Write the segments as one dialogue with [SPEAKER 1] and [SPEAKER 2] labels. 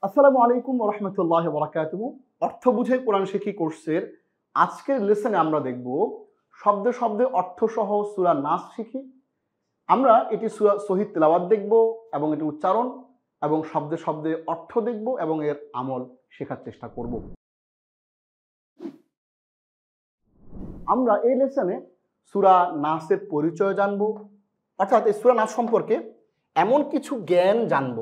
[SPEAKER 1] আসসালামু আলাইকুম ওয়া রাহমাতুল্লাহি ওয়া বারাকাতুহু। অর্থ বুঝে কোরআন শিখি কোর্সের আজকের লেসনে আমরা দেখব শব্দে শব্দে অর্থসহ সূরা নাস শিখি। আমরা এটি সূরা সহিহ তেলাওয়াত দেখব এবং এটি উচ্চারণ এবং শব্দে শব্দে অর্থ দেখব এবং এর আমল শেখার চেষ্টা করব। আমরা এই লেসনে সূরা নাসের পরিচয় জানব, অর্থাৎ এই সূরা নাস সম্পর্কে এমন কিছু জ্ঞান জানব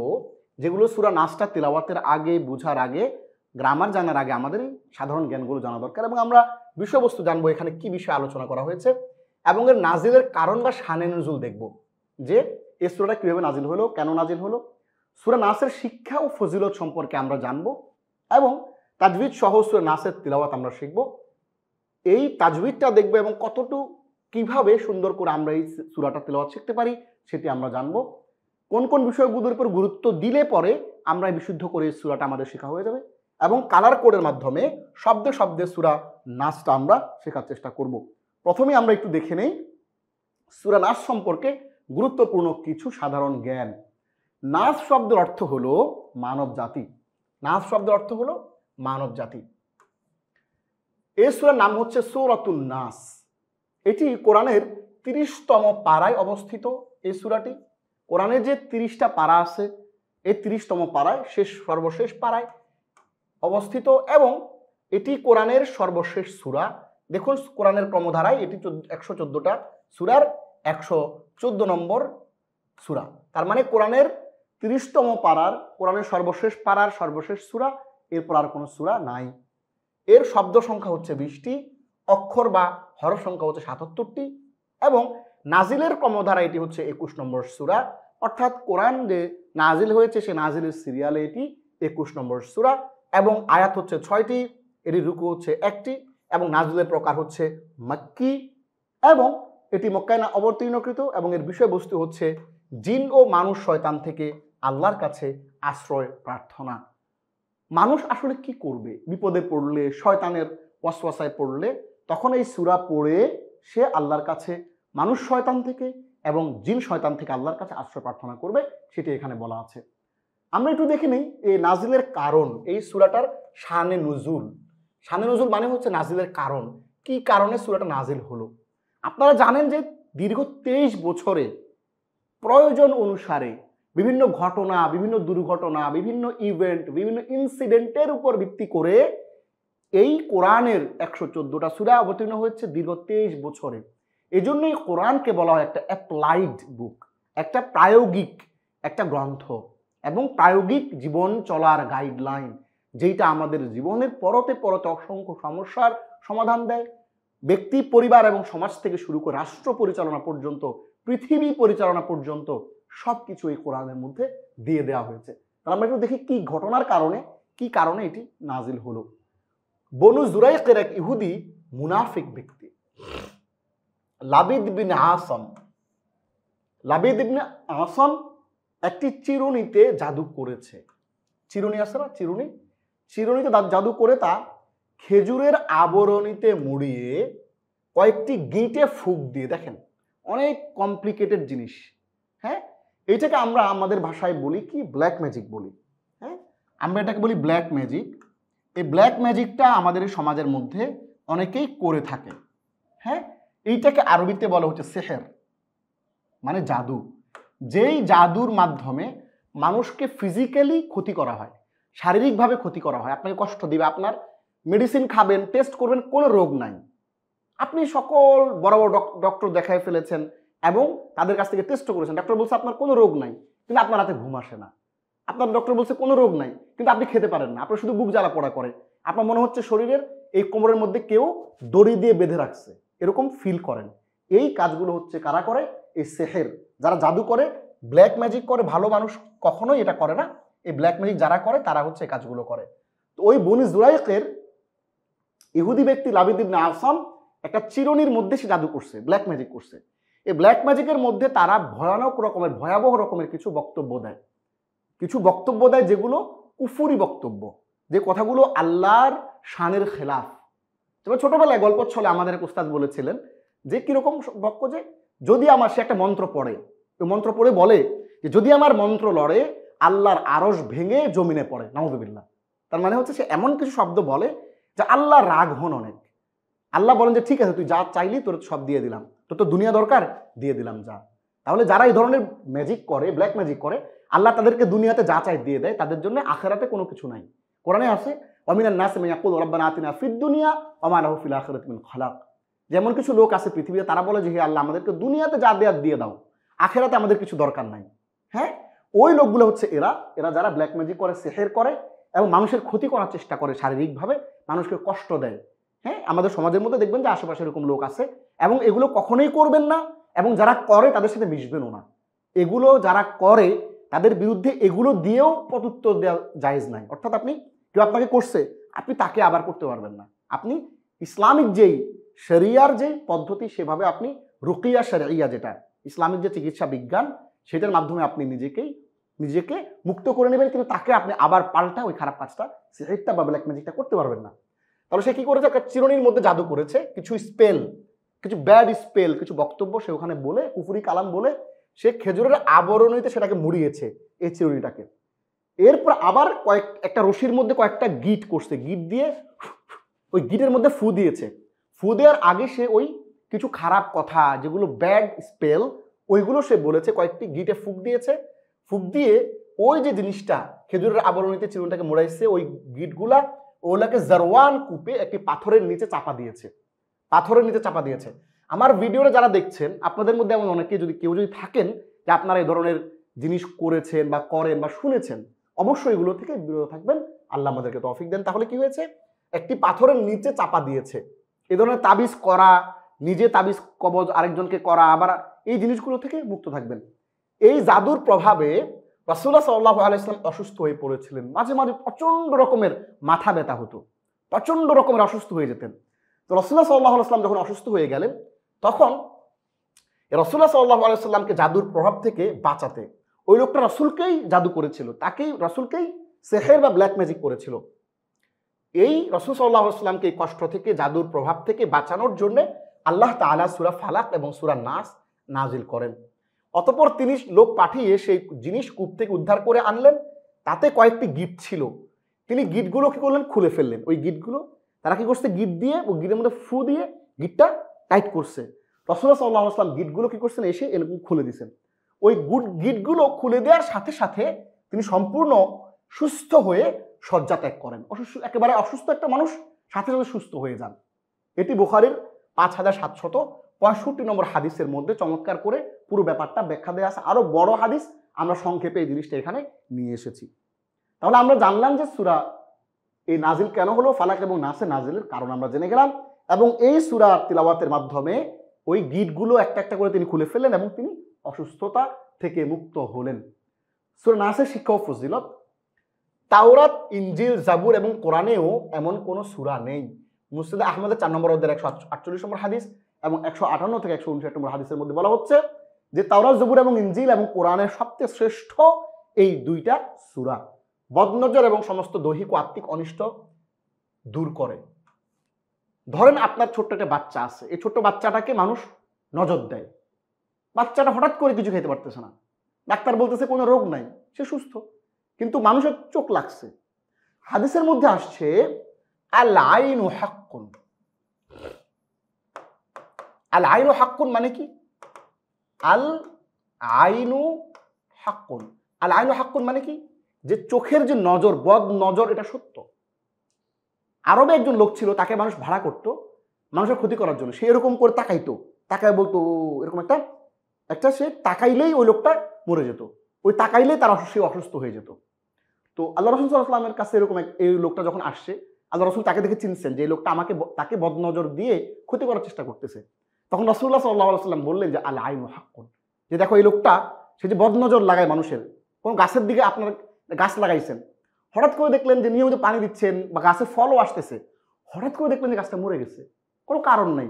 [SPEAKER 1] যেগুলো সূরা নাসটা তেলাওয়াতের আগে, বুঝার আগে, গ্রামার জানার আগে আমাদের এই সাধারণ জ্ঞানগুলো জানা দরকার। এবং আমরা বিষয়বস্তু জানবো এখানে কি বিষয়ে আলোচনা করা হয়েছে এবং এর নাজিলের কারণ বা শানে নুজুল দেখব, যে এই সূরাটা কিভাবে নাজিল হলো, কেন নাজিল হলো। সূরা নাসের শিক্ষা ও ফজিলত সম্পর্কে আমরা জানবো এবং তাজবিদ সহ সূরা নাসের তিলাওয়াত আমরা শিখব। এই তাজবিদটা দেখবো এবং কতটুকু কিভাবে সুন্দর করে আমরা এই সূরাটা তিলাওয়াত শিখতে পারি সেটি আমরা জানবো। কোন কোন বিষয়গুলোর উপর গুরুত্ব দিলে পরে আমরা বিশুদ্ধ করে এই সূরাটা আমাদের শেখা হয়ে যাবে এবং কালার কোডের মাধ্যমে শব্দে শব্দে সূরা নাসটা আমরা শেখার চেষ্টা করব। প্রথমে আমরা একটু দেখে নেই সূরা নাস সম্পর্কে গুরুত্বপূর্ণ কিছু সাধারণ জ্ঞান। নাস শব্দের অর্থ হলো মানব জাতি। নাস শব্দের অর্থ হলো মানব জাতি। এই সূরার নাম হচ্ছে সূরাতুন নাস। এটি কোরআনের 30তম পারায় অবস্থিত। এই সূরাটি কোরআনের যে 30টা পারা আছে এই 30তম পারায় সর্বশেষ পারায় অবস্থিত এবং এটি কোরআনের সর্বশেষ সূরা। দেখুন কোরআনের ক্রমধারায় এটি 114টা সূরার 114 নম্বর সূরা। তার মানে কোরআনের 30তম পারার, কোরআনের সর্বশেষ পারার সর্বশেষ সূরা, এরপর আর কোনো সূরা নাই। এর শব্দ সংখ্যা হচ্ছে 20টি, অক্ষর বা হরফ সংখ্যা হচ্ছে 77টি এবং নাজিলের ক্রমধারা এটি হচ্ছে 21 নম্বর সূরা। অর্থাৎ কোরআন যে নাজিল হয়েছে সে নাজিলের সিরিয়ালে এটি 21 নম্বর সূরা এবং আয়াত হচ্ছে 6টি, এটি রুকু হচ্ছে 1টি এবং নাজিলের প্রকার হচ্ছে মাক্কি এবং এটি মক্কায় অবতীর্ণকৃত এবং এর বিষয়বস্তু হচ্ছে জিন ও মানুষ শয়তান থেকে আল্লাহর কাছে আশ্রয় প্রার্থনা। মানুষ আসলে কি করবে বিপদে পড়লে, শয়তানের ওয়াসওয়াসায় পড়লে? তখন এই সূরা পড়ে সে আল্লাহর কাছে মানুষ শয়তান থেকে এবং জিন শয়তান থেকে আল্লাহর কাছে আশ্রয় প্রার্থনা করবে, সেটি এখানে বলা আছে। আমরা একটু দেখে নেই এই নাজিলের কারণ। এই সূরাটার শানে নুজুল। শানে নুজুল মানে হচ্ছে নাজিলের কারণ। কি কারণে সূরাটা নাজিল হলো? আপনারা জানেন যে দীর্ঘ 23 বছরে প্রয়োজন অনুসারে বিভিন্ন ঘটনা, বিভিন্ন দুর্ঘটনা, বিভিন্ন ইভেন্ট, বিভিন্ন ইনসিডেন্টের উপর ভিত্তি করে এই কোরআনের 114টা সূরা অবতীর্ণ হয়েছে দীর্ঘ 23 বছরে। এজন্যই কোরআনকে বলা হয় একটা অ্যাপ্লাইড বুক, একটা প্রায়োগিক একটা গ্রন্থ এবং প্রায়োগিক জীবন চলার গাইডলাইন, যেটা আমাদের জীবনের পরতে পরতে অসংখ্য সমস্যার সমাধান দেয়। ব্যক্তি, পরিবার এবং সমাজ থেকে শুরু করে রাষ্ট্র পরিচালনা পর্যন্ত, পৃথিবী পরিচালনা পর্যন্ত সবকিছু এই কোরআনের মধ্যে দিয়ে দেওয়া হয়েছে। তাহলে আমরা একটু দেখি কি ঘটনার কারণে, কি কারণে এটি নাজিল হলো। বনু জুরাইকের এক ইহুদি মুনাফিক ব্যক্তি লাবিদ বিন আসম, লাবিদ ইবনে আসম একটি চিরুনিতে জাদু করেছে। চিরুনি আছে না, চিরুনিতে জাদু করে তা খেজুরের আবরণীতে মুড়িয়ে কয়েকটি গিঁটে ফুঁক দিয়ে, দেখেন অনেক কমপ্লিকেটেড জিনিস। হ্যাঁ, এইটাকে আমরা আমাদের ভাষায় বলি কি, ব্ল্যাক ম্যাজিক বলি। হ্যাঁ, আমরা এটাকে বলি ব্ল্যাক ম্যাজিক। এই ব্ল্যাক ম্যাজিকটা আমাদের এই সমাজের মধ্যে অনেকেই করে থাকে। হ্যাঁ, এইটাকে আরবিতে বলা হচ্ছে সেহের, মানে জাদু। যেই জাদুর মাধ্যমে মানুষকে ফিজিক্যালি ক্ষতি করা হয়, শারীরিকভাবে ক্ষতি করা হয়। আপনাকে কষ্ট দিবে, আপনার মেডিসিন খাবেন, টেস্ট করবেন, কোনো রোগ নাই। আপনি সকল বড় বড় ডক্টর দেখায় ফেলেছেন এবং তাদের কাছ থেকে টেস্ট করেছেন, ডক্টর বলছে আপনার কোনো রোগ নাই, কিন্তু আপনার রাতে ঘুম আসে না। আপনার ডক্টর বলছে কোনো রোগ নাই, কিন্তু আপনি খেতে পারেন না, আপনার শুধু বুক জ্বালা পোড়া করে, আপনার মনে হচ্ছে শরীরের এই কোমরের মধ্যে কেউ দড়ি দিয়ে বেঁধে রাখছে, এরকম ফিল করেন। এই কাজগুলো হচ্ছে কারা করে? এই সেহের, যারা জাদু করে, ব্ল্যাক ম্যাজিক করে। ভালো মানুষ কখনোই এটা করে না। এই ব্ল্যাক ম্যাজিক যারা করে তারা হচ্ছে এই কাজগুলো করে। তো ওই বনি জুরাইকের ইহুদি ব্যক্তি লাবিদ ইবনে আসম একটা চিরুনির মধ্যে সে জাদু করছে, ব্ল্যাক ম্যাজিক করছে। এই ব্ল্যাক ম্যাজিকের মধ্যে তারা ভয়াবহ রকমের কিছু বক্তব্য দেয়, যেগুলো কুফুরি বক্তব্য, যে কথাগুলো আল্লাহর শানের খেলাফ। তবে ছোটবেলায় গল্প ছলে আমাদের এক উস্তাদ বলেছিলেন যে কিরকম বক্তব্য, যে যদি আমার, সে একটা মন্ত্র পড়ে, ওই মন্ত্র পড়ে বলে যে যদি আমার মন্ত্র লড়ে, আল্লাহর আরশ ভেঙে জমিনে পড়ে, নাউযুবিল্লাহ। তার মানে হচ্ছে সে এমন কিছু শব্দ বলে যে আল্লাহ রাগ হন অনেক। আল্লাহ বলেন যে ঠিক আছে, তুই যা চাইলি তোর সব দিয়ে দিলাম, তোর তো দুনিয়া দরকার, দিয়ে দিলাম যা। তাহলে যারা এই ধরনের ম্যাজিক করে, ব্ল্যাক ম্যাজিক করে, আল্লাহ তাদেরকে দুনিয়াতে যা চাই দিয়ে দেয়, তাদের জন্য আখিরাতে কোনো কিছু নাই। কোরআনে আছে ওয়ামিনান নাসি মান ইয়াকুলু রাব্বানা আতিনা ফিদ দুনিয়া ওয়া মা লাহু ফিল আখিরাতি মিন খালাক। যেমন কিছু লোক আছে পৃথিবীতে, তারা বলে যে হে আল্লাহ আমাদেরকে দুনিয়াতে যা দেয়ার দিয়ে দাও, আখিরাতে আমাদের কিছু দরকার নাই। হ্যাঁ, ওই লোকগুলো হচ্ছে এরা যারা ব্ল্যাক ম্যাজিক করে, সিহর করে এবং মানুষের ক্ষতি করার চেষ্টা করে, শারীরিকভাবে মানুষকে কষ্ট দেয়। হ্যাঁ, আমাদের সমাজের মধ্যে দেখবেন যে আশেপাশে এরকম লোক আছে, এবং এগুলো কখনোই করবেন না, এবং যারা করে তাদের সাথে মিশবেনও না। এগুলো যারা করে তাদের বিরুদ্ধে এগুলো দিয়েও প্রত্যুত্তর দেওয়া জায়েজ নাই। অর্থাৎ আপনি কেউ আপনাকে করছে, আপনি তাকে আবার করতে পারবেন না। আপনি ইসলামিক যেই শরিয়ার যে পদ্ধতি, সেভাবে আপনি রুকিয়া শরিয়া, যেটা ইসলামিক যে চিকিৎসা বিজ্ঞান, সেটার মাধ্যমে আপনি নিজেকে মুক্ত করে নেবেন, কিন্তু তাকে আপনি আবার পাল্টা ওই খারাপ কাজটা, সিহরটা বা ব্ল্যাক ম্যাজিকটা করতে পারবেন না। তাহলে সে কি করেছে, একটা চিরুনির মধ্যে জাদু করেছে, কিছু স্পেল, কিছু ব্যাড স্পেল, কিছু বক্তব্য সে ওখানে বলে, কুফরি কালাম বলে, সে খেজুরের আবরণীতে সেটাকে মুড়িয়েছে এই চিরুনিটাকে। এরপর আবার একটা রশির মধ্যে কয়েকটা গিট করছে, গিট দিয়ে ওই গিটের মধ্যে ফু দিয়েছে। ফু দেওয়ার আগে সে ওই কিছু খারাপ কথা, যেগুলো ব্যাড স্পেল, ওইগুলো সে বলেছে, কয়েকটি গিটে ফুক দিয়েছে। ফুক দিয়ে ওই যে জিনিসটা খেজুরের আবরণীতে চিরুনিটাকে মোড়াইছে, ওই গিটগুলা ওগুলাকে জারওয়ান কূপে একটি পাথরের নিচে চাপা দিয়েছে। আমার ভিডিওটা যারা দেখছেন, আপনাদের মধ্যে এমন অনেকে কেউ যদি থাকেন যে আপনারা এই ধরনের জিনিস করেছেন বা করেন বা শুনেছেন, অবশ্যই এগুলো থেকে বিরত থাকবেন। আল্লাহ আমাদেরকে তৌফিক দেন। তাহলে কি হয়েছে, একটি পাথরের নিচে চাপা দিয়েছে। এই ধরনের তাবিজ করা, নিজে তাবিজ কবজ আরেকজনকে করা, আবার এই জিনিসগুলো থেকে মুক্ত থাকবেন। এই জাদুর প্রভাবে রাসূলুল্লাহ সাল্লাল্লাহু আলাইহি ওয়াসাল্লাম অসুস্থ হয়ে পড়েছিলেন। মাঝে মাঝে প্রচন্ড রকমের মাথা ব্যথা হতো, প্রচন্ড রকমের অসুস্থ হয়ে যেতেন। তো রাসূলুল্লাহ সাল্লাল্লাহু আলাইহি ওয়াসাল্লাম যখন অসুস্থ হয়ে গেলেন, তখন রাসূলুল্লাহ সাল্লাল্লাহু আলাইহি ওয়াসাল্লামকে জাদুর প্রভাব থেকে বাঁচাতে ওই লোকটা রাসূলকেই জাদু করেছিল, রাসূলকেই সিহর বা ব্ল্যাক ম্যাজিক করেছিল। এই রাসূল সাল্লাল্লাহু আলাইহি ওয়াসাল্লামকে এই কষ্ট থেকে, জাদুর প্রভাব থেকে বাঁচানোর জন্য আল্লাহ তাআলা সূরা ফালাক এবং সূরা নাস নাজিল করেন। অতঃপর তিনি লোক পাঠিয়ে সেই জিনিস কূপ থেকে উদ্ধার করে আনলেন। তাতে কয়েকটি গিট ছিল, তিনি গিটগুলো কি করলেন, খুলে ফেললেন। ওই গিটগুলো তারা কি করছে, গিট দিয়ে ওই গিটের মধ্যে ফু দিয়ে গিটটা টাইট করছে। রাসূলুল্লাহ সাল্লাল্লাহু আলাইহি ওয়াসাল্লাম গিটগুলো কি করছেন, এসে এরকম খুলে দিয়েছেন। ওই গিটগুলো খুলে দেওয়ার সাথে সাথে তিনি সম্পূর্ণ সুস্থ হয়ে শয্যা ত্যাগ করেন। একেবারে অসুস্থ একটা মানুষ সাথে সাথে সুস্থ হয়ে যান। এটি বুখারীর 5765 নম্বর হাদিসের মধ্যে চমৎকার করে পুরো ব্যাপারটা ব্যাখ্যা দেওয়া আছে। আরো বড় হাদিস আমরা সংক্ষেপে এই জিনিসটা এখানে নিয়ে এসেছি। তাহলে আমরা জানলাম যে সূরা এই নাজিল কেন হলো, ফালাক এবং নাসে নাজিলের কারণ আমরা জেনে গেলাম, এবং এই সূরা তিলাওয়াতের মাধ্যমে ওই গিটগুলো একটা একটা করে তিনি খুলে ফেললেন এবং তিনি অসুস্থতা থেকে মুক্ত হলেন। সূরা নাসের শিক্ষা ও ফজিলত, তাওরাত, ইনজিল, জাবুর এবং কোরআনেও এমন কোনো সূরা নেই। মুসনাদ আহমদের 4 নম্বর অধ্যায়ের 148 নম্বর হাদিস এবং 158 থেকে 159 নম্বর হাদিসের মধ্যে বলা হচ্ছে যে তাওরাত, জাবুর এবং ইনজিল এবং কোরআনের সবচেয়ে শ্রেষ্ঠ এই দুইটা সূরা বদনজর এবং সমস্ত দৈহিক ও আত্মিক অনিষ্ট দূর করে। ধরেন আপনার ছোট্ট একটা বাচ্চা আছে, এই ছোট্ট বাচ্চাটাকে মানুষ নজর দেয়, বাচ্চাটা হঠাৎ করে কিছু খেতে পারতেছে না, ডাক্তার বলতেছে কোনো রোগ নাই, সে সুস্থ, কিন্তু মানুষের চোখ লাগছে। হাদিসের মধ্যে আসছে আল আইনু হাক্কুন। আল আইনু হাক্কুন মানে কি? আল আইনু হাক্কুন, আল আইনু হাক্কুন মানে কি, যে চোখের যে নজর, বদ নজর, এটা সত্য। আরবে একজন লোক ছিল, তাকে মানুষ ভাড়া করতো মানুষের ক্ষতি করার জন্য। সে এরকম করে তাকাইতো, তাকায় বলতো এরকম একটা সে তাকাইলেই ওই লোকটা মরে যেত, ওই তাকাইলেই তার সে অসুস্থ হয়ে যেত। তো আল্লাহ রাসূল সাল্লাল্লাহু আলাইহি ওয়াসাল্লামের কাছে এরকম এই লোকটা যখন আসছে, আল্লাহ রাসূল তাকে দেখে চিনছেন যে এই লোকটা তাকে বদনজর দিয়ে ক্ষতি করার চেষ্টা করতেছে। তখন রাসূলুল্লাহ সাল্লাল্লাহু আলাইহি ওয়াসাল্লাম বললেন যে আল আইনু হাক্কুন, যে দেখো এই লোকটা, সে যে বদনজর লাগায় মানুষের, কোন গাছের দিকে আপনার গাছ লাগাইছেন, হঠাৎ করে দেখলেন যে নিয়মিত পানি দিচ্ছেন বা গাছে ফলও আসতেছে, হঠাৎ করে দেখলেন যে গাছটা মরে গেছে, কোনো কারণ নাই।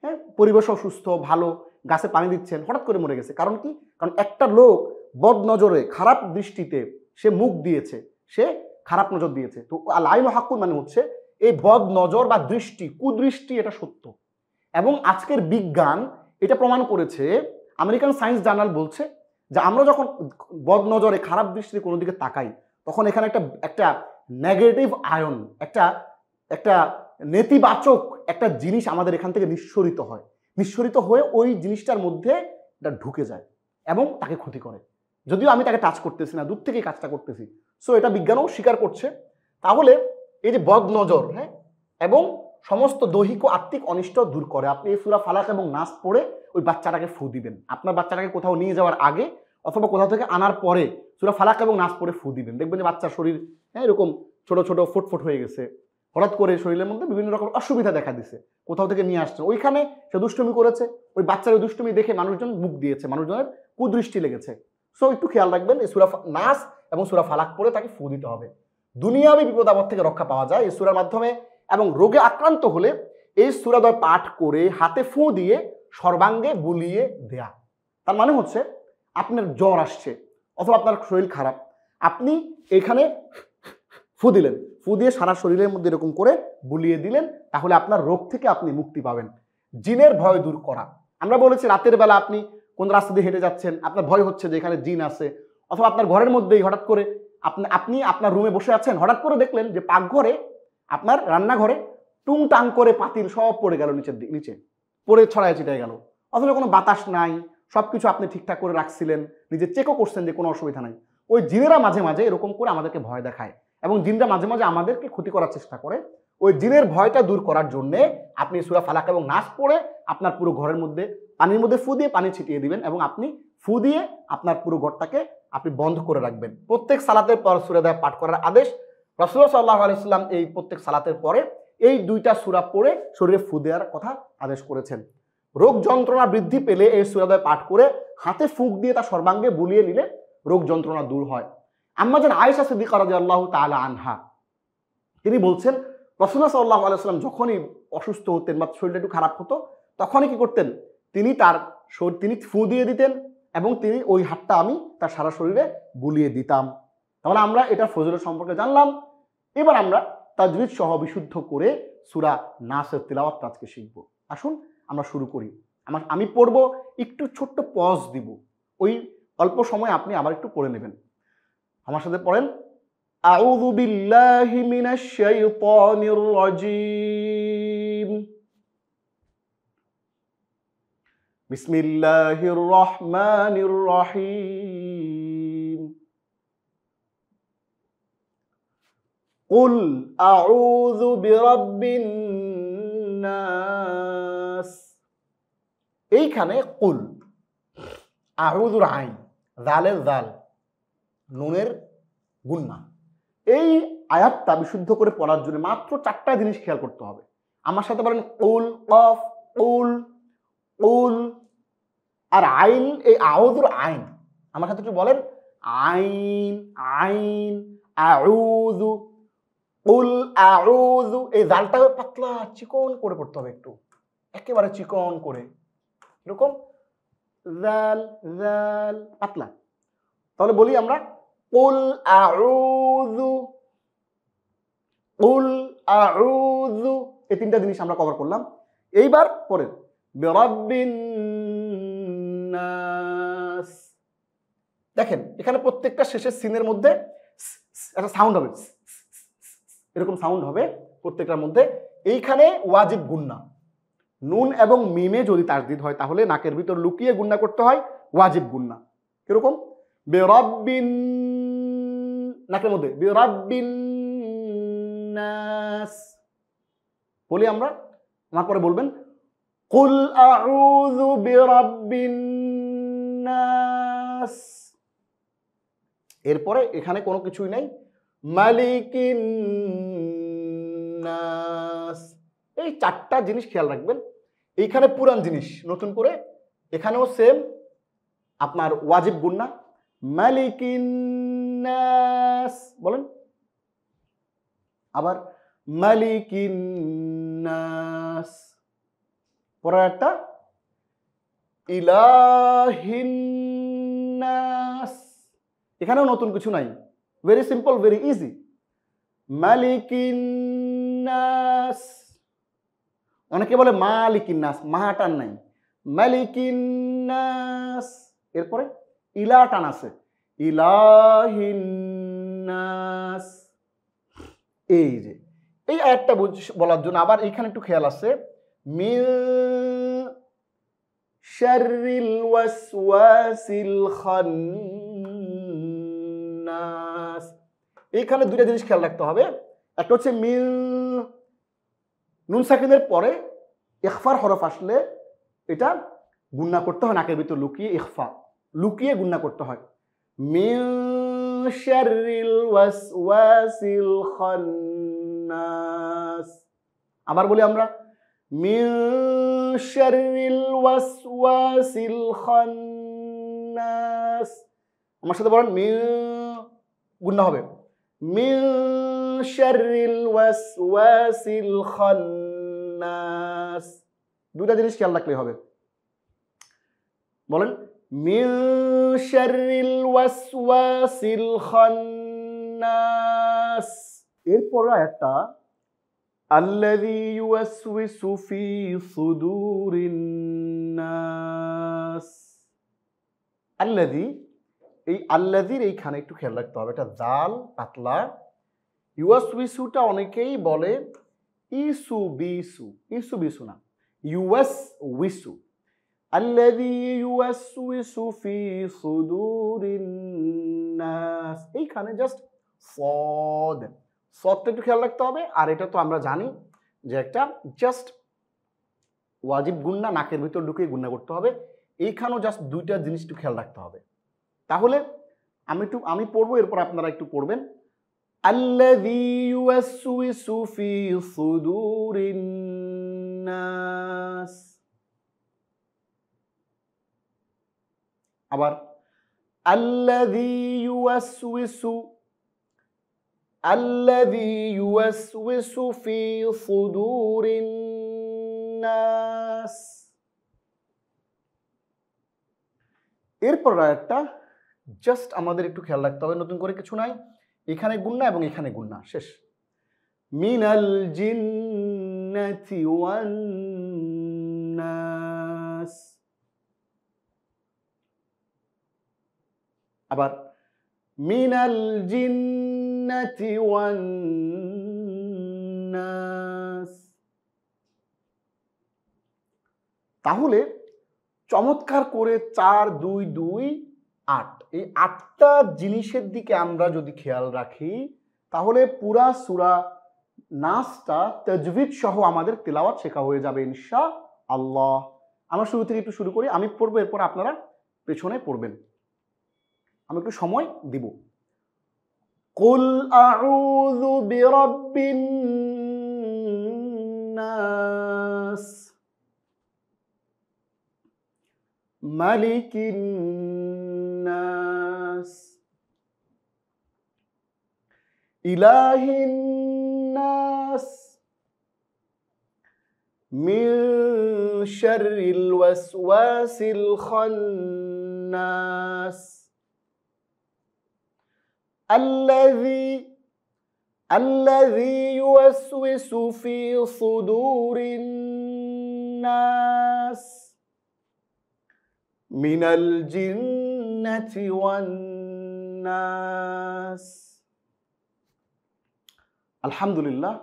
[SPEAKER 1] হ্যাঁ, পরিবেশ অসুস্থ, ভালো, গাছে পানি দিচ্ছেন, হঠাৎ করে মরে গেছে। কারণ কি? কারণ একটা লোক বদ নজরে, খারাপ দৃষ্টিতে সে মুখ দিয়েছে, সে খারাপ নজর দিয়েছে। তো আল আইনু হাক্কুন মানে হচ্ছে এই বদ নজর বা দৃষ্টি, কুদৃষ্টি, এটা সত্য। এবং আজকের বিজ্ঞান এটা প্রমাণ করেছে। আমেরিকান সায়েন্স জার্নাল বলছে যে আমরা যখন বদনজরে খারাপ দৃষ্টিতে কোনো দিকে তাকাই তখন এখানে একটা নেগেটিভ আয়ন, একটা নেতিবাচক একটা জিনিস আমাদের এখান থেকে নিঃসরিত হয়ে ওই জিনিসটার মধ্যে এটা ঢুকে যায় এবং তাকে ক্ষতি করে। যদিও আমি তাকে টাচ করতেছি না, দূর থেকেই কাজটা করতেছি। সো এটা বিজ্ঞানও স্বীকার করছে। তাহলে এই যে বদনজর, হ্যাঁ, এবং সমস্ত দৈহিক ও আত্মিক অনিষ্ট দূর করে। আপনি এই সূরা ফালাক এবং নাস পড়ে ওই বাচ্চাটাকে ফু দিবেন। আপনার বাচ্চাটাকে কোথাও নিয়ে যাওয়ার আগে অথবা কোথাও থেকে আনার পরে সূরা ফালাক এবং নাস পড়ে ফু দিবেন। দেখবেন যে বাচ্চার শরীর, হ্যাঁ, এরকম ছোট ছোট ফুটফুট হয়ে গেছে। হঠাৎ করে শরীরের মধ্যে বিভিন্ন রকম অসুবিধা দেখা দিছে, কোথাও থেকে নিয়ে আসছে। ওইখানে সে দুষ্টুমি করেছে, ওই বাচ্চার ওই দুষ্টুমি দেখে মানুষজন মুখ দিয়েছে, মানুষজনের কুদৃষ্টি লেগেছে। সো একটু খেয়াল রাখবেন, এই সূরা নাস এবং সূরা ফালাক পড়ে তাকে ফু দিতে হবে। দুনিয়াবী বিপদ আপদ থেকে রক্ষা পাওয়া যায় এই সূরার মাধ্যমে। এবং রোগে আক্রান্ত হলে এই সূরাদ্বয় পাঠ করে হাতে ফু দিয়ে সর্বাঙ্গে বুলিয়ে দেয়া। তার মানে হচ্ছে আপনার জ্বর আসছে অথবা আপনার শরীর খারাপ, আপনি এখানে ফু দিলেন, ফু দিয়ে সারা শরীরের মধ্যে এরকম করে বুলিয়ে দিলেন, তাহলে আপনার রোগ থেকে আপনি মুক্তি পাবেন। জিনের ভয় দূর করা। আমরা বলেছি রাতের বেলা আপনি কোন রাস্তা দিয়ে হেঁটে যাচ্ছেন, আপনার ভয় হচ্ছে যে এখানে জিন আছে, অথবা আপনার ঘরের মধ্যেই হঠাৎ করে আপনি আপনার রুমে বসে আছেন, হঠাৎ করে দেখলেন যে পাকঘরে, আপনার রান্নাঘরে টুংটাং করে পাতিল সব পড়ে গেল নিচে পড়ে ছড়ায় ছিটায় গেল, অথবা কোনো বাতাস নাই, সবকিছু আপনি ঠিকঠাক করে রাখছিলেন, নিজে চেকও করছেন যে কোনো অসুবিধা নাই। ওই জিনেরা মাঝে মাঝে এরকম করে আমাদেরকে ভয় দেখায় এবং জিনরা মাঝে মাঝে আমাদেরকে ক্ষতি করার চেষ্টা করে। ওই জিনের ভয়টা দূর করার জন্যে আপনি সূরা ফালাক এবং নাস পড়ে আপনার পুরো ঘরের মধ্যে পানির মধ্যে ফু দিয়ে পানি ছিটিয়ে দিবেন এবং আপনি ফু দিয়ে আপনার পুরো ঘরটাকে আপনি বন্ধ করে রাখবেন। প্রত্যেক সালাতের পর সূরা পাঠ করার আদেশ। রাসূলুল্লাহ সাল্লাল্লাহু আলাইহি ওয়াসাল্লাম এই প্রত্যেক সালাতের পরে এই দুইটা সূরা পড়ে শরীরে ফু দেওয়ার কথা আদেশ করেছেন। রোগ যন্ত্রণা বৃদ্ধি পেলে এই সূরা পাঠ করে হাতে ফুঁক দিয়ে তা সর্বাঙ্গে বুলিয়ে নিলে রোগ যন্ত্রণা দূর হয়। আম্মাজান আয়েশা সিদ্দিকা রাদিয়াল্লাহু তাআলা আনহা তিনি বলছেন, রাসূলুল্লাহ সাল্লাল্লাহু আলাইহি ওয়াসাল্লাম যখনই অসুস্থ হতেন বা শরীরটা একটু খারাপ হতো তখনই কি করতেন, তিনি ফু দিয়ে দিতেন এবং তিনি ওই হাতটা আমি তার সারা শরীরে বুলিয়ে দিতাম। তাহলে আমরা এটা ফজিলত সম্পর্কে জানলাম। এবার আমরা তাজবিদ সহ বিশুদ্ধ করে সূরা নাসের তিলাওয়াত আজকে শিখব। আসুন আমরা শুরু করি। আমি পড়ব, একটু ছোট্ট পজ দিব, ওই অল্প সময় আপনি আবার একটু পড়ে নেবেন। আমার সাথে পড়েন, আউযু বিল্লাহি মিনাশ শাইতানির রাজীম, বিসমিল্লাহির রহমানির রহিম, কুল আউযু বিরাব্বিন নাস। এইখানে কুল, আউযুর আইন, জালের জাল, নুনের গুন্না। এই আয়াতটা বিশুদ্ধ করে পড়ার জন্য মাত্র 4টা জিনিস খেয়াল করতে হবে। আমার সাথে বলেন, কুল, কফ, কুল, কুল আর আইন। এই আউযুর আইন আমার সাথে একটু বলেন, আইন, আইন, আউযু, কুল আউযু। এই জালটা পাতলা চিকন করে পড়তে হবে, একটু একেবারে চিকন করে, এরকম জাল জাল পাতলা। তাহলে বলি আমরা, কুল আউযু, কুল আউযু। এই 3টা জিনিস আমরা কভার করলাম। এইবার পরের, বিরাব্বিন নাস। দেখেন এখানে প্রত্যেকটা শেষের সিনের মধ্যে একটা সাউন্ড হবে, এরকম সাউন্ড হবে প্রত্যেকটার মধ্যে। এইখানে ওয়াজিব গুন্না, নুন এবং মিমে যদি তাসদিদ হয় তাহলে নাকের ভিতর লুকিয়ে গুন্না করতে হয়, ওয়াজিব গুন্না। কিরকম, বিরাব্বিন, নাকের মধ্যে বিরাব্বিন নাস। বলি আমরা, আমার পরে বলবেন, কুল আউযু বিরাব্বিন নাস। এরপরে এখানে কোনো কিছুই নাই, মালিকিন নাস। এই 4টা জিনিস খেয়াল রাখবেন। এইখানে পুরান জিনিস, নতুন করে এখানেও সেম আপনার ওয়াজিব গুন্না, মালিকিন নাস। বলেন আবার, মালিকিন নাস। পরের একটা, ইলাহিন নাস। এখানেও নতুন কিছু নাই, ভেরি সিম্পল, ভেরি ইজি, মালিকিন নাস। অনেকে বলে মালিকিন নাস, মাহাটার নাই, মালিকিন নাস। এরপরে ইলা টান আছে, ইলাহিন্নাস। এই যে এই আয়াতটা বলার জন্য আবার এখানে একটু খেয়াল আছে, মিন শাররিল ওয়াসওয়াসিল খান্নাস। এইখানে দুইটা জিনিস খেয়াল রাখতে হবে। একটা হচ্ছে মিন, নুন সাকিনের পরে ইখফার হরফ আসলে এটা গুণনা করতে হয় নাকের ভিতর লুকিয়ে, ইখফা লুকিয়ে গুণনা করতে হয়। মিন শাররিল ওয়াসওয়াসিল খান্নাস। আবার বলি আমরা, মিন শাররিল ওয়াসওয়াসিল খান্নাস। আমার সাথে বলেন, মিন গুণনা হবে, মিন শাররিল ওয়াসওয়াসিল খান্নাস। দুটা জিনিস খেয়াল রাখলে হবে। বলেন, মিন শাররিল ওয়াসওয়াসিল খান্নাস। এরপর আয়াতটা আল্লাযী ইউওয়াসওয়িসু ফি সুদুরিন নাস। আল্লাযী, এই আল্লাযীর এইখানে একটু খেয়াল রাখতে হবে, এটা জাল পাতলা। ইউওয়াসওয়িসুটা অনেকেই বলে ইসু বিসু, ইসু বিসু না, ইউওয়াসওয়িসু। আল্লাযী ইউওয়াসওয়িসু ফি সুদুরিন নাস, এইখানে জাস্ট সদ, সদটা একটু খেয়াল রাখতে হবে। আর এটা তো আমরা জানি যে একটা জাস্ট ওয়াজিব গুণনা, নাকের ভিতর ঢুকিয়ে গুণনা করতে হবে। এইখানেও জাস্ট দুইটা জিনিস একটু খেয়াল রাখতে হবে। তাহলে আমি পড়বো, এরপর আপনারা একটু পড়বেন। আল্লাযী ইউওয়াসওয়িসু ফি সুদুরিন নাস। আবার আল্লাযী ইউওয়াসওয়িসু, আল্লাযী ইউওয়াসওয়িসু ফি সুদুরিন নাস। এরপর আরেকটা জাস্ট আমাদের একটু খেয়াল রাখতে হবে, নতুন করে কিছু নাই, এখানে গুণনা এবং এখানে গুণনা, শেষ। মিনাল জিন্নাতি ওয়ান নাস। আবার মিনাল জিন্নাতি ওয়ান নাস। তাহলে চমৎকার করে 4, 2, 2, 8, এই 8টা জিনিসের দিকে আমরা যদি খেয়াল রাখি, তাহলে পুরা সূরা নাসটা তাজবিদ সহ আমাদের তিলাওয়াত শেখা হয়ে যাবে ইনশাআল্লাহ। আমরা শুরু থেকে একটু শুরু করি, আমি পড়বো, এরপর আপনারা পেছনে পড়বেন, আমি একটু সময় দিব। কুল আউযু বিরাব্বিন নাস, মালিকিন নাস, ইলাহিন নাস, মিন শাররিল ওয়াসওয়াসিল খান্নাস, الذي يوسوس في صدور الناس من الجنة والناس। আলহামদুলিল্লাহ,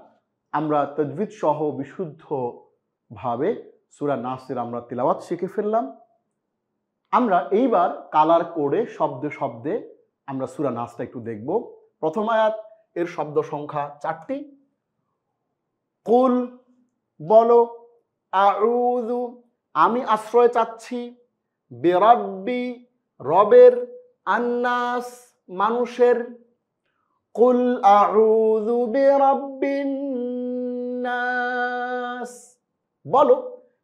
[SPEAKER 1] আমরা তাজবিদ সহ বিশুদ্ধ ভাবে সূরা নাসের আমরা তিলাওয়াত শিখে ফেললাম। আমরা এইবার কালার কোডে শব্দে শব্দে আমরা সূরা নাসটা একটু দেখব। প্রথম আয়াত, এর শব্দ সংখ্যা 4টি। কুল, বলো, আউযু, আমি আশ্রয় চাচ্ছি, বিরাব্বি, রবের, আন্নাস, মানুষের। কুল আউযু বিরাব্বিন নাস, বলো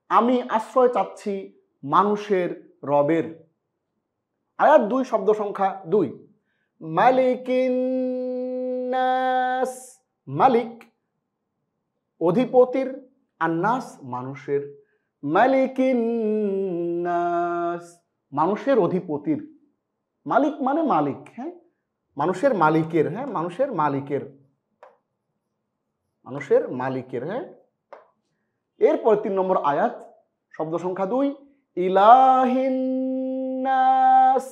[SPEAKER 1] আমি আশ্রয় চাচ্ছি মানুষের রবের। আয়াত 2, শব্দ সংখ্যা 2। মালিকিন নাস, মালিক অধিপতির, আন্নাস মানুষের। মালিকিন নাস, মানুষের অধিপতির। মালিক মানে মালিক, হ্যাঁ, মানুষের মালিকের, হ্যাঁ, মানুষের মালিকের, মানুষের মালিকের, হ্যাঁ। এরপর 3 নম্বর আয়াত, শব্দ সংখ্যা 2। ইলাহিন নাস,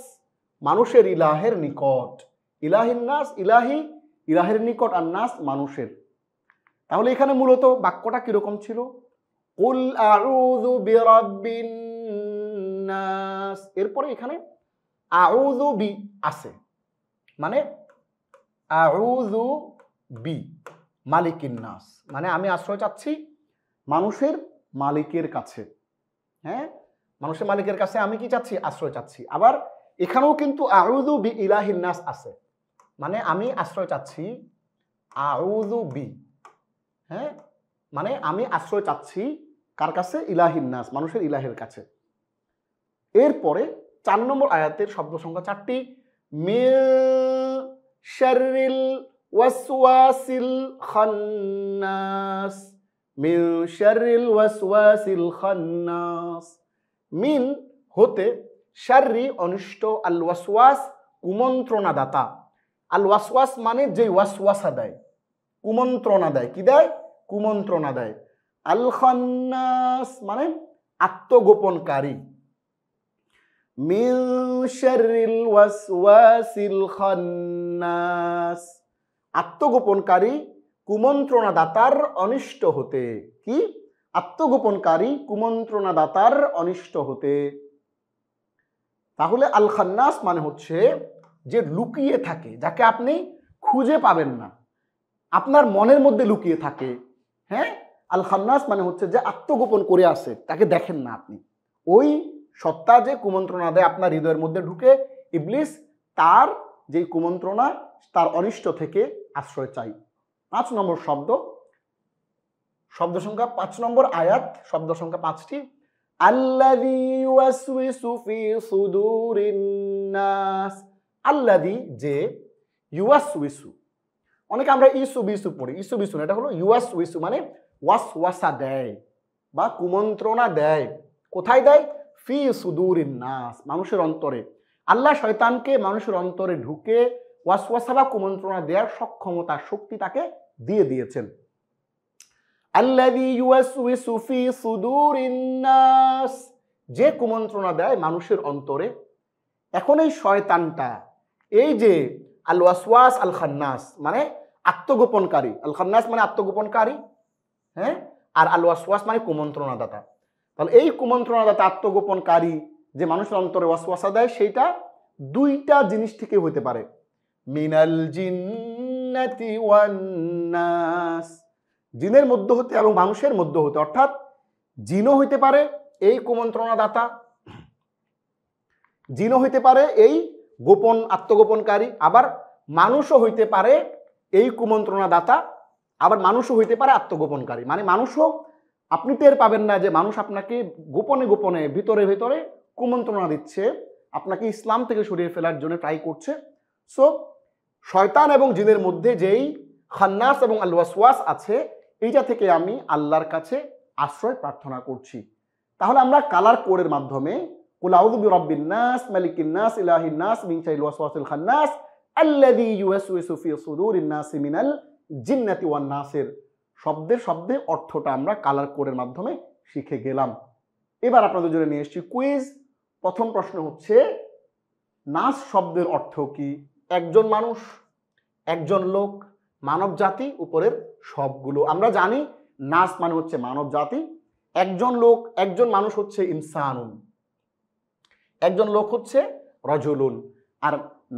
[SPEAKER 1] মানুষের ইলাহের নিকট। ইলাহিন নাস, ইলাহি ইলাহের নিকট, আর নাস মানুষের। তাহলে এখানে মূলত বাক্যটা কিরকম ছিল? কুল আউযু বিরাব্বিন নাস, এরপরে এখানে আউযু বি আছে, মানে আউযু বি মালিকিন নাস, মানে আমি আশ্রয় চাচ্ছি মানুষের মালিকের কাছে। হ্যাঁ, মানুষের মালিকের কাছে আমি কি চাচ্ছি? আশ্রয় চাচ্ছি। আবার এখানেও কিন্তু আউযু বি ইলাহিন নাস আছে, মানে আমি আশ্রয় চাচ্ছি আউযু বি, হ্যাঁ, মানে আমি আশ্রয় চাচ্ছি কার কাছে? ইলাহিন নাস, মানুষের ইলাহের কাছে। এরপরে 4 নম্বর আয়াতের শব্দ সংখ্যা 4টি। মিন শাররিল ওয়াসওয়াসিল খান্নাস, মিন শাররিল ওয়াসওয়াসিল খান্নাস। মিন হতে, শাররি অনিষ্ট, আল ওয়াসওয়াস কুমন্ত্রণাদাতা। আল ওয়াসওয়াস মানে যে ওয়াসওয়াসা দেয়, কুমন্ত্রণা দেয়। কি দেয়? কুমন্ত্রণা দেয়। আল খান্নাস মানে আত্মগোপনকারী। মিন শাররিল ওয়াসওয়াসিল খান্নাস, আত্মগোপনকারী কুমন্ত্রণাদাতার অনিষ্ট হতে। কি? আত্মগোপনকারী কুমন্ত্রণাদাতার অনিষ্ট হতে। তাহলে আল খান্নাস মানে হচ্ছে যে লুকিয়ে থাকে, যাকে আপনি খুঁজে পাবেন না, আপনার মনের মধ্যে লুকিয়ে থাকে। হ্যাঁ, আল খান্নাস মানে হচ্ছে যে আত্মগোপন করে আছে, তাকে দেখেন না আপনি। ওই সত্তা যে কুমন্ত্রণা দেয় আপনার হৃদয়ের মধ্যে ঢুকে, ইবলিস, তার যে কুমন্ত্রণা, তার অনিষ্ট থেকে আশ্রয় চাই। 5 নম্বর শব্দ, শব্দ সংখ্যা 5 নম্বর আয়াত, শব্দ সংখ্যা 5টি। আল্লাযী ইউওয়াসওয়িসু ফি সুদুরিন নাস, আল্লাযী যে, ইউওয়াসওয়িসু, অনেকে আমরা ইসু বিসু পড়ি, ইসু বিসু না, এটা হলো ইউওয়াসওয়িসু, মানে ওয়াসওয়াসা দেয় বা কুমন্ত্রণা দেয়। কোথায় দেয়? ফি সুদুরিন নাস, মানুষের অন্তরে। আল্লাহ শয়তানকে মানুষের অন্তরে ঢুকে ওয়াসওয়াসা বা কুমন্ত্রণা দেওয়ার সক্ষমতা, শক্তি তাকে দিয়ে দিয়েছেন। আল্লাযী ইউওয়াসওয়িসু ফি সুদুরিন নাস, যে কুমন্ত্রণা দেয় মানুষের অন্তরে। এখন এই শয়তানটা, এই যে আল ওয়াসওয়াস আল খান্নাস মানে আত্মগোপনকারী, আল খান্নাস মানে আত্মগোপনকারী, হ্যাঁ, আর আল ওয়াসওয়াস মানে কুমন্ত্রণাদাতা। তাহলে এই কুমন্ত্রণাদাতা, আত্মগোপনকারী যে মানুষের অন্তরে ওয়াসওয়াসা দেয়, সেইটা দুইটা জিনিস থেকে হইতে পারে। মিনাল জিন্নাতি ওয়ান নাস, জিনের মধ্য হতে এবং মানুষের মধ্য হতে, অর্থাৎ জিনও হইতে পারে এই কুমন্ত্রণাদাতা, জিনও হইতে পারে এই গোপন আত্মগোপনকারী, আবার মানুষও হইতে পারে এই কুমন্ত্রণাদাতা, আবার মানুষও হইতে পারে আত্মগোপনকারী। মানে মানুষও, আপনি টের পাবেন না যে মানুষ আপনাকে গোপনে গোপনে, ভিতরে ভিতরে কুমন্ত্রণা দিচ্ছে, আপনাকে ইসলাম থেকে সরিয়ে ফেলার জন্য ট্রাই করছে। সো শয়তান এবং জিনের মধ্যে যেই খান্নাস এবং আল ওয়াসওয়াস আছে, এইটা থেকে আমি আল্লাহর কাছে আশ্রয় প্রার্থনা করছি। তাহলে আমরা কালার কোডের মাধ্যমে কুল আউযু বিরাব্বিন নাস, মালিকিন নাস, ইলাহিন নাস, মিন শাররিল ওয়াসওয়াসিল খান্নাস, আল্লাযী ইউওয়াসওয়িসু ফি সুদুরিন নাস মিনাল জিন্নাতি ওয়ান নাসের শব্দের শব্দে অর্থটা আমরা কালার কোডের মাধ্যমে শিখে গেলাম। এবার আপনাদের জন্য নিয়ে এসেছি কুইজ। প্রথম প্রশ্ন হচ্ছে, নাস শব্দের অর্থ কি? একজন মানুষ, একজন লোক, মানব জাতি, উপরের সবগুলো। আমরা জানি নাস মানে হচ্ছে মানব জাতি, একজন লোক, একজন মানুষ হচ্ছে ইনসানুন, একজন লোক হচ্ছে রজুলুন, আর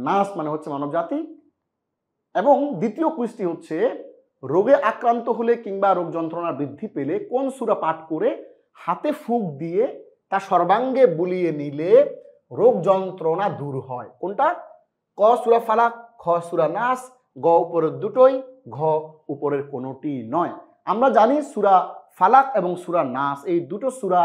[SPEAKER 1] নাস মানে হচ্ছে মানব জাতি। এবং দ্বিতীয় কুইজটি হচ্ছে, রোগে আক্রান্ত হলে কিংবা রোগ যন্ত্রণা বৃদ্ধি পেলে কোন সূরা পাঠ করে হাতে ফুঁক দিয়ে তা সর্বাঙ্গে বুলিয়ে নিলে রোগ যন্ত্রণা দূর হয়? কোনটা? ক সূরা ফালাক, খ সূরা নাস, গ উপরের দুটোই, ঘ উপরের কোনোটি নয়। আমরা জানি সূরা ফালাক এবং সূরা নাস, এই দুটো সূরা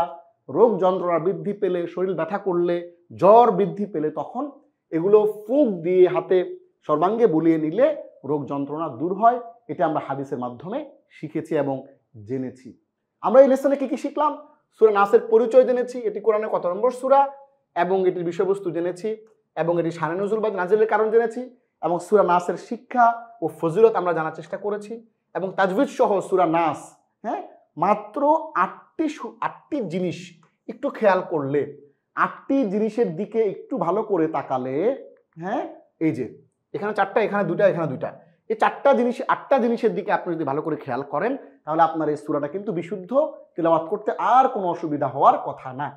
[SPEAKER 1] রোগ যন্ত্রণা বৃদ্ধি পেলে, শরীর ব্যথা করলে, জ্বর বৃদ্ধি পেলে, তখন এগুলো ফুঁক দিয়ে হাতে সর্বাঙ্গে বুলিয়ে নিলে রোগ যন্ত্রণা দূর হয়। এটা আমরা হাদিসের মাধ্যমে শিখেছি এবং জেনেছি। আমরা এই লেসনে কি কি শিখলাম? সূরা নাসের পরিচয় জেনেছি, এটি কোরআনের কত নম্বর সূরা এবং এটির বিষয়বস্তু জেনেছি, এবং এটি শানে নুজুল বা নাজিলের কারণ জেনেছি, এবং সূরা নাসের শিক্ষা ও ফজিলত আমরা জানার চেষ্টা করেছি, এবং তাজবিদ সহ সূরা নাস, হ্যাঁ, মাত্র 8টি জিনিস একটু খেয়াল করলে 8টি জিনিসের দিকে একটু ভালো করে তাকালে, হ্যাঁ, এই যে এখানে 4টা, এখানে 2টা, এখানে 2টা, এই 8টা জিনিসের দিকে আপনি যদি ভালো করে খেয়াল করেন, তাহলে আপনার এই সূরাটা কিন্তু বিশুদ্ধ তেলাওয়াত করতে আর কোনো অসুবিধা হওয়ার কথা না।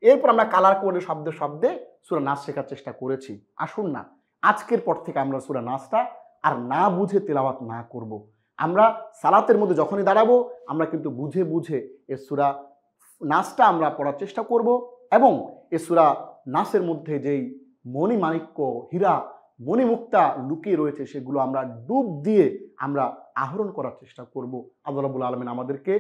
[SPEAKER 1] এরপর আমরা কালার কোডে শব্দে শব্দে সূরা নাস শেখার চেষ্টা করেছি। আসুন না আজকের পর থেকে আমরা সূরা নাসটা আর না বুঝে তেলাওয়াত না করব। আমরা সালাতের মধ্যে যখনই দাঁড়াবো, আমরা কিন্তু বুঝে বুঝে এই সূরা নাসটা আমরা পড়ার চেষ্টা করব, এবং এই সূরা নাসের মধ্যে যেই মণিমাণিক্য, হীরা, মণিমুক্তা লুকিয়ে রয়েছে, সেগুলো আমরা ডুব দিয়ে আমরা আহরণ করার চেষ্টা করব। আল্লাহ রাব্বুল আলামিন আমাদেরকে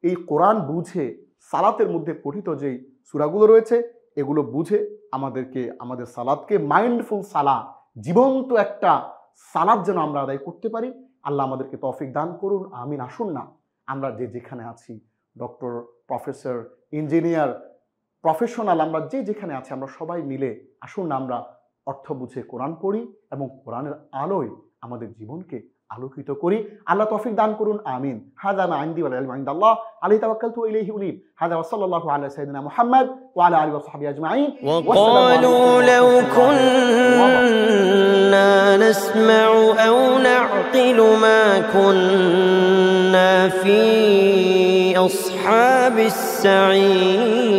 [SPEAKER 1] এই কোরআন বুঝে সালাতের মধ্যে পঠিত যেই সূরাগুলো রয়েছে, এগুলো বুঝে আমাদেরকে আমাদের সালাতকে মাইন্ডফুল সালাত, জীবন্ত একটা সালাত যেন আমরা আদায় করতে পারি। আল্লাহ আমাদেরকে তৌফিক দান করুন, আমিন। আসুন না আমরা যে যেখানে আছি, ডক্টর, প্রফেসর, ইঞ্জিনিয়ার, প্রফেশনাল, আমরা যে যেখানে আছি, আমরা সবাই মিলে আসুন না আমরা অর্থ বুঝে কোরআন পড়ি এবং কোরআনের আলোয় আমাদের জীবনকে আলোকিত করি। আল্লাহ তৌফিক দান করুন, আমিন। হাযা মা ইনদি ওয়াল ইলমু ইনদাল্লাহ আলাইহি তাওয়াক্কালতু ওয়া ইলাইহি উনীব। হাযা ওয়া সাল্লাল্লাহু আলা সাইয়্যিদিনা মুহাম্মদ ওয়া আলা আলিহি ওয়া সাহবিহি আজমাইন।
[SPEAKER 2] وقالوا لو كنا نسمع أو نعقل ما كنا في أصحاب السعير।